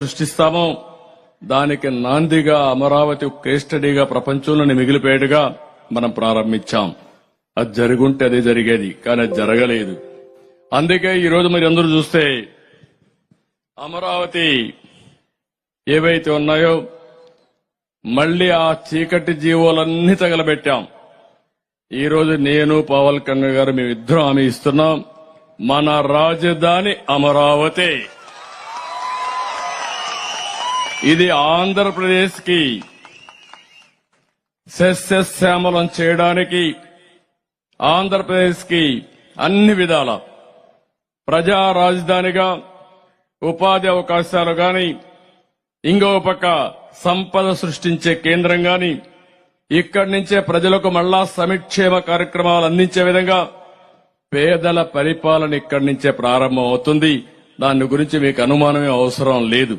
సృష్టిస్తామో దానికి నాందిగా అమరావతి కేస్ స్టడీగా ప్రపంచంలోని మిగిలిపోయేట్టుగా మనం ప్రారంభించాం. అది జరుగుంటే అదే జరిగేది, కానీ అది జరగలేదు. అందుకే ఈరోజు మీరు అందరూ చూస్తే అమరావతి ఏవైతే ఉన్నాయో మళ్లీ ఆ చీకటి జీవోలన్నీ తగలబెట్టాం. ఈరోజు నేను పవన్ కళ్యాణ్ గారు మేమిద్దరం హామీ ఇస్తున్నాం, మన రాజధాని అమరావతి. ఇది ఆంధ్రప్రదేశ్ కి సస్యశ్యామలం చేయడానికి, ఆంధ్రప్రదేశ్ కి అన్ని విధాల ప్రజా రాజధానిగా ఉపాధి అవకాశాలు గాని, ఇంకో పక్క సంపద సృష్టించే కేంద్రం గాని, ఇక్కడి నుంచే ప్రజలకు మళ్లా సంక్షేమ కార్యక్రమాలు అందించే విధంగా పేదల పరిపాలన ఇక్కడి నుంచే ప్రారంభం అవుతుంది. దాని గురించి మీకు అనుమానమే అవసరం లేదు.